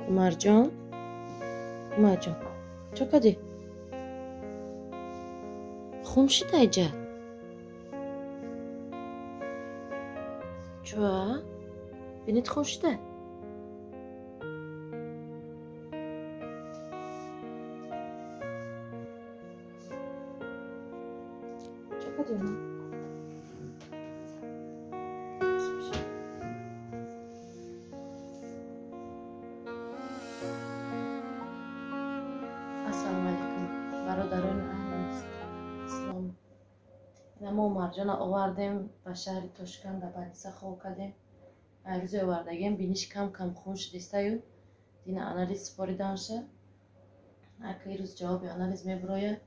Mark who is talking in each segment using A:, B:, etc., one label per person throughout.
A: Umarjon, Umarjon, chakadi. Xun shidayja. Chua, binit xun shida. Chakadi. Assalomu alaykum. Barodaron aziz. Islom. ما مرجان آوردیم به شهر تاشکند در بدیسه خواه کردیم. امروز آوردگیم بینیش کم کم خون شدیسته یو دین انالیز سپاریدن شه. اگه روز جواب انالیز میبرویه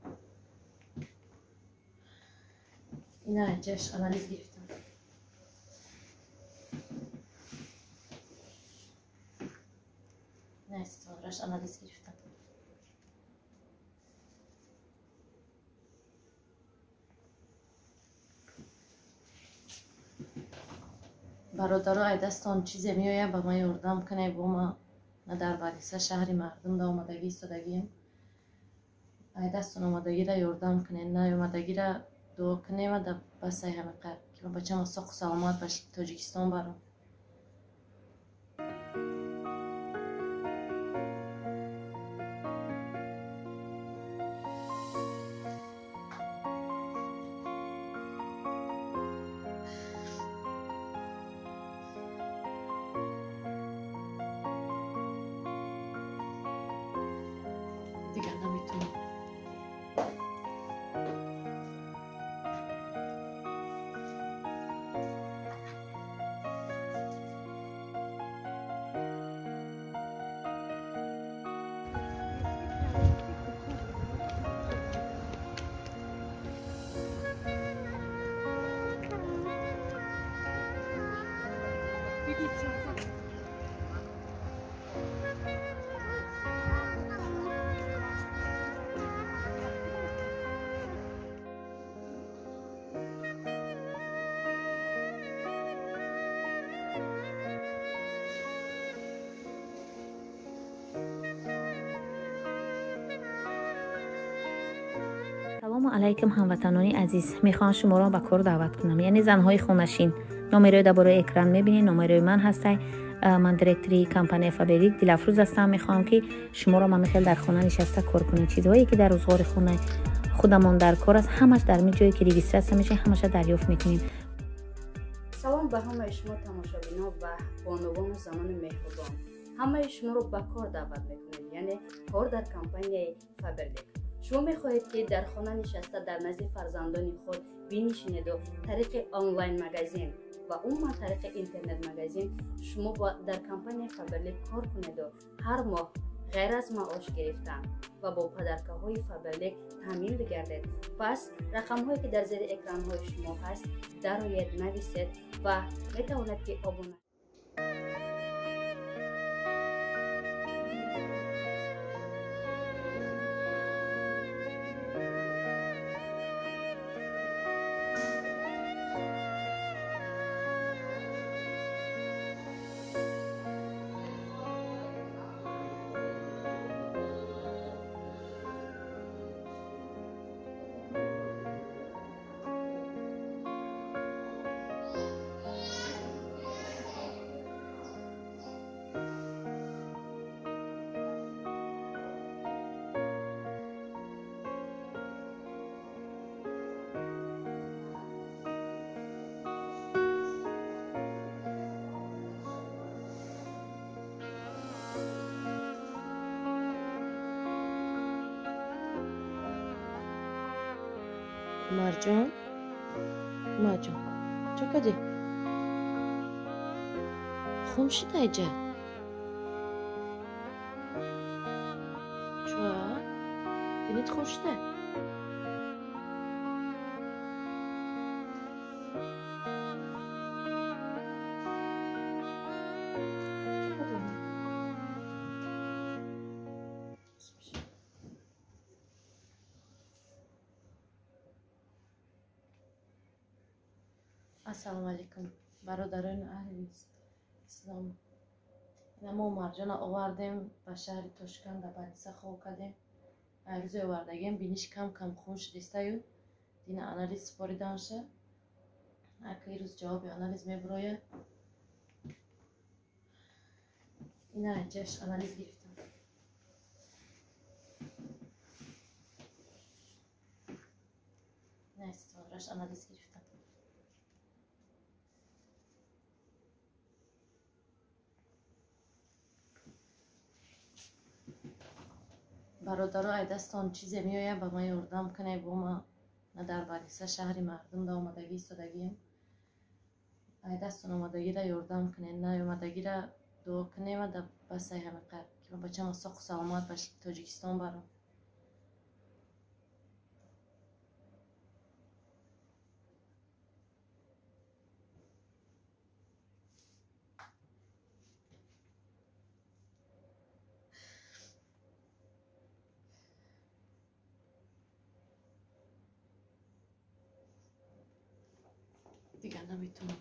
A: این اینجاش انالیز گرفتم. نه استوارش انالیز گرفتم. برادرها ای دستان چیزی میایه با ما یاردم کنه با ما نه در بدیسه شهری مردم دا آمدگی ایستادگیم. ای دستان آمدگی را یاردم کنه نه آمدگی را دعا کنه و در بسه همه قرب که من بچه ما ساق و سلامت به تاجیکستان برام. دیگه نمیتونم.
B: سلام علیکم هموطنان عزیز. میخوام شما را به کار دعوت کنم، یعنی زنهای خونشین. نامه در بالای اکران میبینید. نامه من هستی. من دیرکتری کمپانی فابریک دلافروز هستم. میخوام که شما را من مثل در خانه نشسته کار کنید. چیزهایی که در روزگار خونه خودمون در کار است همش در می جایی که ریجستر میشه همش دریافت میکنیم.
C: سلام به همه شما تماشابینا و بانوان زمان مهربان. همه شما رو به کار دعوت میکنیم، یعنی کار در کمپانی فابریک. شما میخواهید که در خانه نشسته در نزد فرزندان خود بنشینید و طریق آنلاین مگزین و اون طریق اینترنت مگزین شما در کمپانی فابریک کار کنید و هر ماه غیر از معاش گرفتن و با پدرکه های فابریک تامین بگردید. پس رقم هایی که در زیر اکران های شما هست درآیید، نویسید و میتواند که آبونه.
A: Umarjon, Umarjon, chakadi. Xun shidayja. Chua, binit xun shida. Assalomu alaykum. Barodaron aziz. Islom. اینا ما مرجان آوردیم به شهر توشکان در بدیسه خواه کردیم. روز آوردگیم بینیش کم کم خوش دیسته یو دین آنالیز سپاریدن شه. اگه روز جواب آنالیز میبرویه. اینا اینجاش آنالیز گرفتم. نه استوارش آنالیز گرفتم. برادرها ای دستان چیزی میایه با ما یاردم کنه با ما نه در بدیسه شهر مردم دا آمدگی ایستادگیم ای دستان آمدگی را یاردم کنه نه آمدگی را دعا کنه و در بسه همه قرد که من بچه ما ساق و سلامت باش تاجیکستان برم. دیگه نمیتونم.